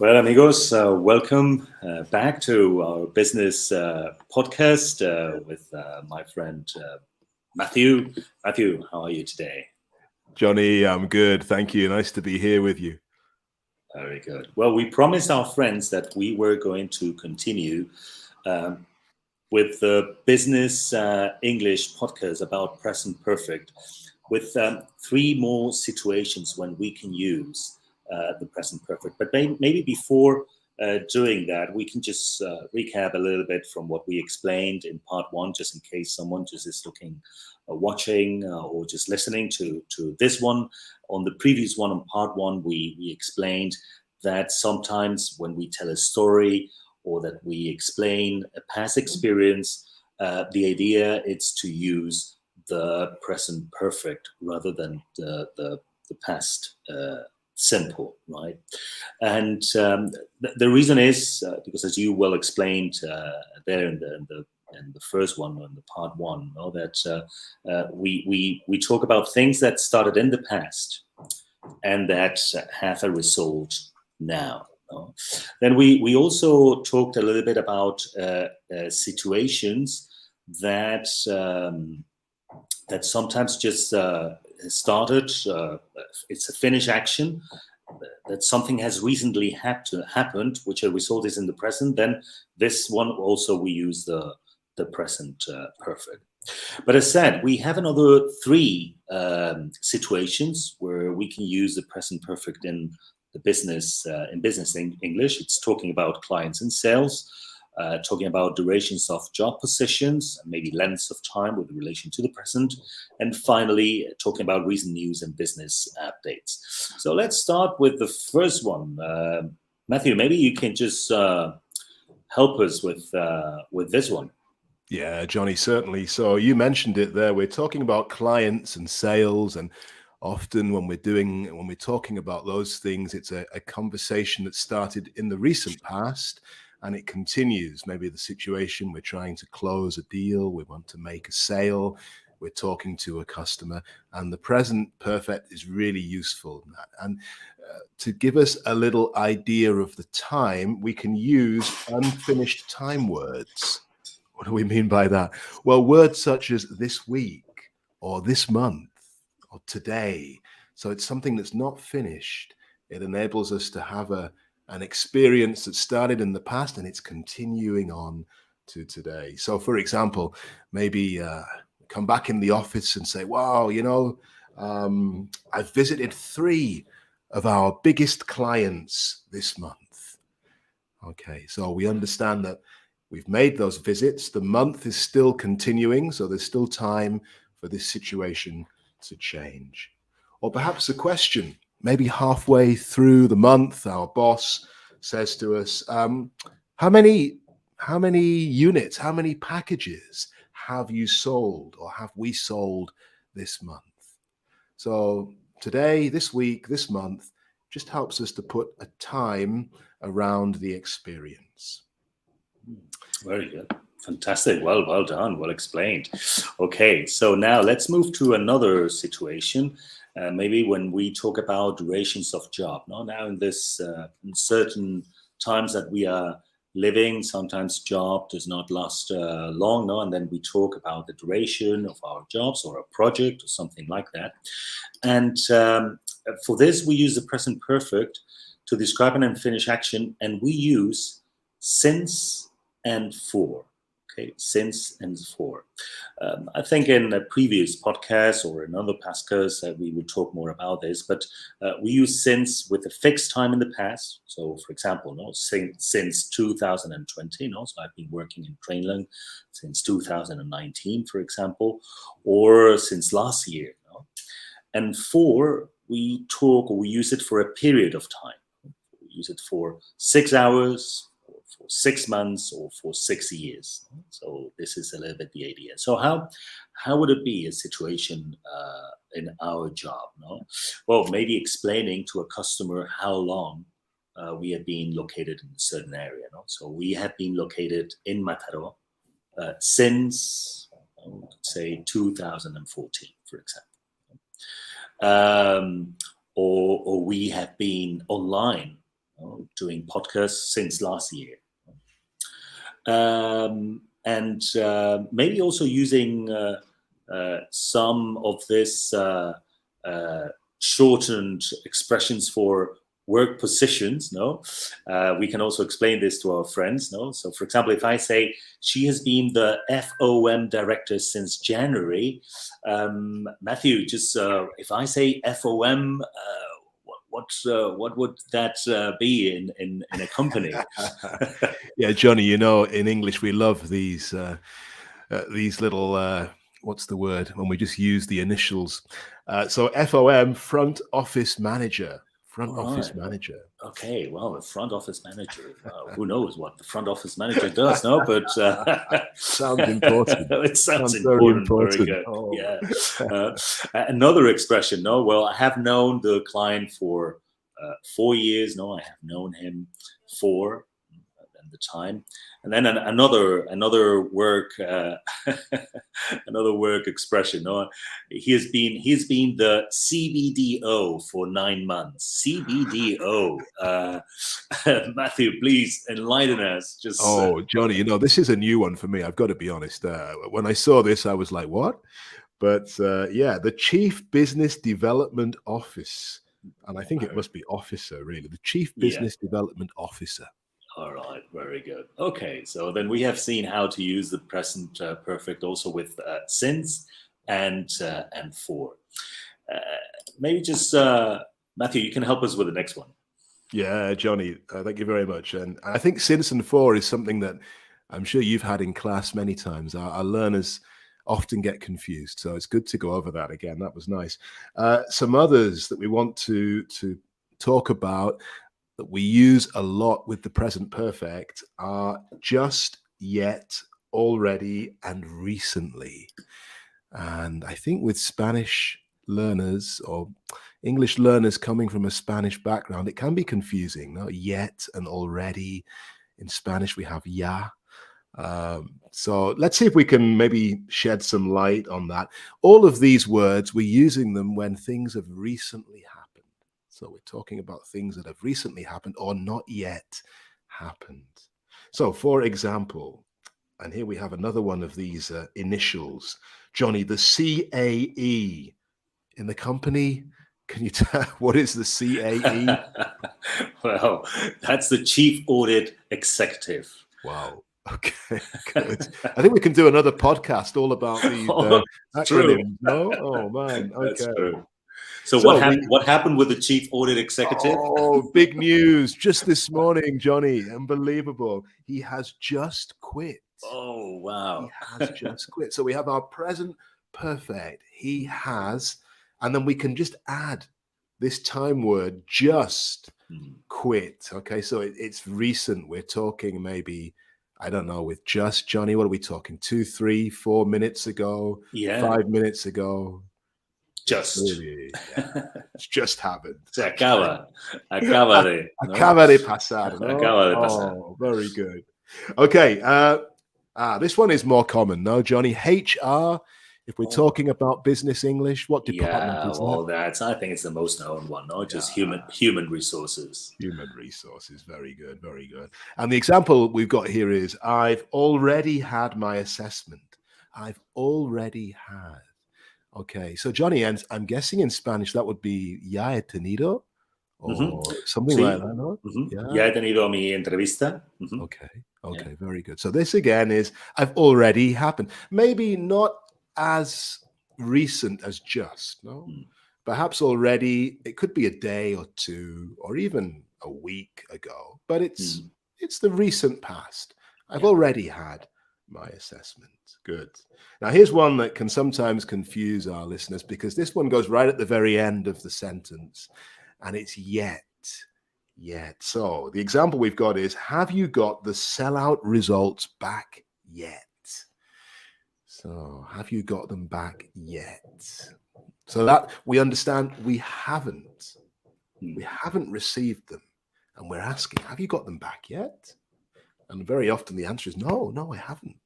Well, amigos, welcome back to our business podcast with my friend Matthew. Matthew, how are you today? Johnny, I'm good. Thank you. Nice to be here with you. Very good. Well, we promised our friends that we were going to continue with the business English podcast about present perfect with three more situations when we can use the present perfect. But maybe before doing that, we can just recap a little bit from what we explained in part one, just in case someone just is looking, watching, or just listening to this one. On the previous one, on part one, we explained that sometimes when we tell a story or that we explain a past experience, the idea is to use the present perfect rather than the past simple, right? And the reason is because, as you well explained there in the first one, in the part one, that we talk about things that started in the past and that have a result now. Then we also talked a little bit about situations that that sometimes just started. It's a finished action that something has recently happened, which a result is in the present. Then this one also we use the present perfect. But as said, we have another three situations where we can use the present perfect in the business English. It's talking about clients and sales, talking about durations of job positions, maybe lengths of time with relation to the present, and finally talking about recent news and business updates. So let's start with the first one. Matthew, maybe you can just help us with this one. Yeah, Johnny, certainly. So you mentioned it there. We're talking about clients and sales, and often when we're talking about those things, it's a conversation that started in the recent past and it continues. Maybe the situation, we're trying to close a deal, we want to make a sale, we're talking to a customer, and the present perfect is really useful in that. And to give us a little idea of the time, we can use unfinished time words. What do we mean by that? Well, words such as this week or this month or today. So it's something that's not finished. It enables us to have an experience that started in the past and it's continuing on to today. So for example, maybe come back in the office and say, wow, I've visited 3 of our biggest clients this month. Okay, so we understand that we've made those visits. The month is still continuing, so there's still time for this situation to change. Or perhaps a question, maybe halfway through the month, our boss says to us, how many units, how many packages have you sold or have we sold this month? So today, this week, this month, just helps us to put a time around the experience. Very good. Fantastic. Well done. Well explained. Okay, so now let's move to another situation. Maybe when we talk about durations of job. Now in this in certain times that we are living, sometimes job does not last long, and then we talk about the duration of our jobs or a project or something like that. And for this, we use the present perfect to describe an unfinished action, and we use since and for. Okay, since and for. I think in a previous podcast or in other podcasts we will talk more about this, but we use since with a fixed time in the past. So, for example, since 2020, so I've been working in Trainlang since 2019, for example, or since last year. And for, we use it for a period of time. We use it for 6 hours, for 6 months, or for 6 years. So this is a little bit the idea. So how would it be a situation in our job? Well, maybe explaining to a customer how long we have been located in a certain area. So we have been located in Mataró since, say, 2014, for example. Or we have been online doing podcasts since last year. And maybe also using some of this shortened expressions for work positions. No, we can also explain this to our friends. No, so for example, if I say she has been the FOM director since January, Matthew, just if I say FOM, what would that be in a company? Yeah, Johnny, you know, in English we love these little what's the word when we just use the initials. So FOM, front office manager. Front office manager. Okay, well, the front office manager. Who knows what the front office manager does? No, but sounds important. It sounds very important. important. Very good. Oh. Yeah. Another expression. No, well, I have known the client for 4 years. No, I have known him for the time. And then another work another work expression. No, he's been the CBDO for 9 months. CBDO. Matthew, please enlighten us. Just Johnny, you know, this is a new one for me. I've got to be honest. When I saw this, I was like, what? But yeah, the Chief Business Development Office. And I think it must be officer, really. The Chief Business Development Officer. All right, very good. Okay, so then we have seen how to use the present perfect also with since and for. Maybe just Matthew, you can help us with the next one. Yeah, Johnny, thank you very much. And I think since and for is something that I'm sure you've had in class many times. Our learners often get confused, so it's good to go over that again. That was nice. Some others that we want to talk about that we use a lot with the present perfect are just, yet, already, and recently. And I think with Spanish learners or English learners coming from a Spanish background, it can be confusing. No? Yet and already. In Spanish, we have ya. So let's see if we can maybe shed some light on that. All of these words, we're using them when things have recently happened. So we're talking about things that have recently happened or not yet happened. So for example, and here we have another one of these initials, Johnny, the CAE in the company. Can you tell what is the CAE? Well, that's the Chief Audit Executive. Wow. Okay, good. I think we can do another podcast all about these acronyms. No? Oh man. Okay. That's true. So what happened with the Chief Audit Executive? Oh, big news just this morning, Johnny. Unbelievable. He has just quit. Oh, wow. He has just quit. So we have our present perfect. He has, and then we can just add this time word, just quit. Okay, so it's recent. We're talking maybe, I don't know, with just, Johnny, what are we talking? 2, 3, 4 minutes ago? Yeah. 5 minutes ago? Just. Really, yeah. It's just happened. Se acaba de. ¿No? Acaba de pasar. No? Acaba de pasar. Oh, very good. Okay. This one is more common, no, Johnny? HR. If we're talking about business English, what department is that? I think it's the most known one, no? Just human resources. Human resources. Very good. Very good. And the example we've got here is, I've already had my assessment. I've already had. Okay, so Johnny, and I'm guessing in Spanish that would be ya he tenido or something like that, no? Ya he tenido mi entrevista. Okay, very good. So this again is I've already happened. Maybe not as recent as just, no? Perhaps already, it could be a day or two or even a week ago, but it's the recent past. I've already had my assessment. Good. Now, here's one that can sometimes confuse our listeners because this one goes right at the very end of the sentence, and it's yet. So the example we've got is, have you got the sellout results back yet? So have you got them back yet? So that we understand we haven't. We haven't received them, and we're asking, have you got them back yet? And very often the answer is no, I haven't.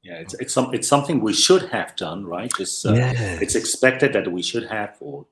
Yeah, it's something we should have done, right? It's expected that we should have or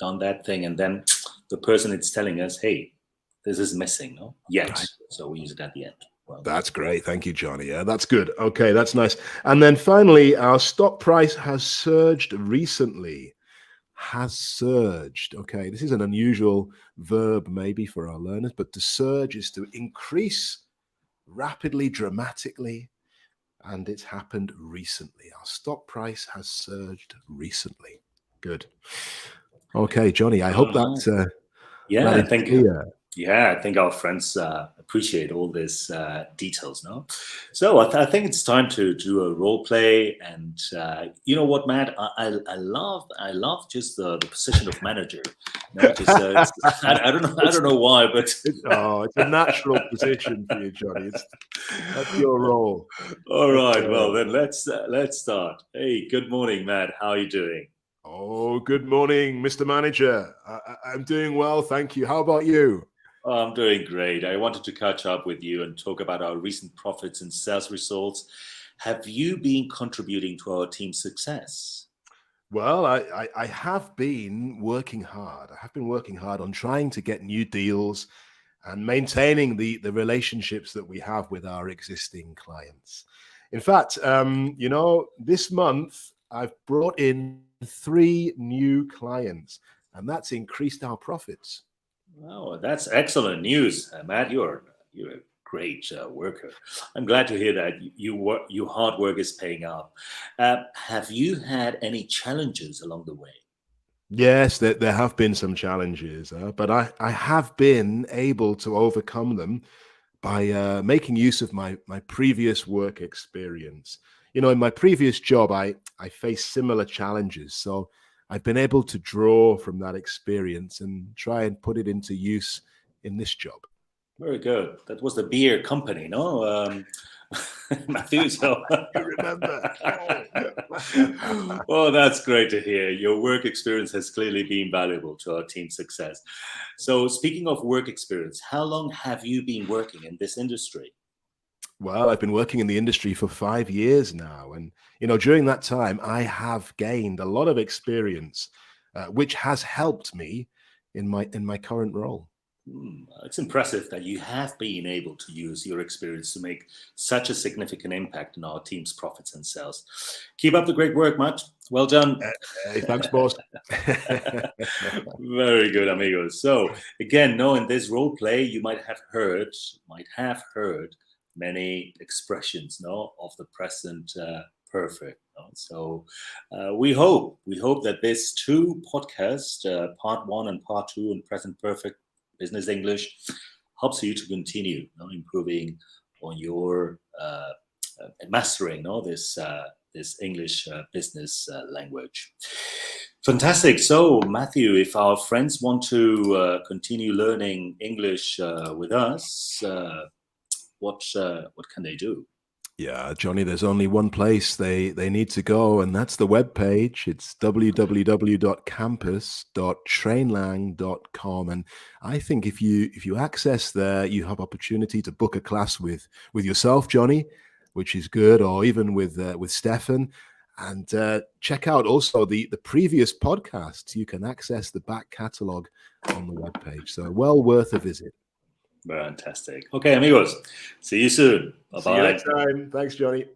done that thing, and then the person it's telling us, hey, this is missing, no? Yet. Right. So we use it at the end. Well, That's great. Thank you, Johnny. Yeah, that's good. Okay, that's nice. And then finally, our stock price has surged recently. Has surged. Okay, this is an unusual verb maybe for our learners, but to surge is to increase rapidly, dramatically, and it's happened recently. Our stock price has surged recently. Good. Okay, Johnny, I hope that yeah, that is clear. I think our friends appreciate all these details, no? So I think it's time to do a role play, and you know what, Matt? I love just the position of manager. You know, just, I don't know why, but it's a natural position for you, Johnny. That's your role. All right, well then let's start. Hey, good morning, Matt. How are you doing? Oh, good morning, Mr. Manager. I'm doing well, thank you. How about you? I'm doing great. I wanted to catch up with you and talk about our recent profits and sales results. Have you been contributing to our team's success? Well, I have been working hard. I have been working hard on trying to get new deals and maintaining the relationships that we have with our existing clients. In fact, this month I've brought in 3 new clients, and that's increased our profits. Oh, that's excellent news, Matt. You're a great worker. I'm glad to hear that your hard work is paying off. Have you had any challenges along the way? Yes, there have been some challenges, but I have been able to overcome them by making use of my previous work experience. You know, in my previous job, I faced similar challenges, so I've been able to draw from that experience and try and put it into use in this job. Very good. That was the beer company, no? Matthew, so You remember? well, that's great to hear. Your work experience has clearly been valuable to our team's success. So, speaking of work experience, how long have you been working in this industry? Well, I've been working in the industry for 5 years now, and during that time, I have gained a lot of experience, which has helped me in my current role. It's impressive that you have been able to use your experience to make such a significant impact in our team's profits and sales. Keep up the great work, Matt. Well done. Hey, thanks, boss. Very good, amigos. So again, in this role play, you might have heard many expressions, of the present perfect. So we hope that this 2 podcasts, part 1 and part 2 in present perfect business English, helps you to continue improving on your mastering this English business language. Fantastic. So Matthew, if our friends want to continue learning English with us, what can they do? Yeah, Johnny, there's only one place they need to go, and that's the webpage. It's www.campus.trainlang.com. And I think if you access there, you have opportunity to book a class with yourself, Johnny, which is good, or even with Stefan. And check out also the previous podcasts. You can access the back catalog on the webpage. So well worth a visit. Fantastic. Okay, amigos. See you soon. Bye-bye. See you next time. Thanks, Johnny.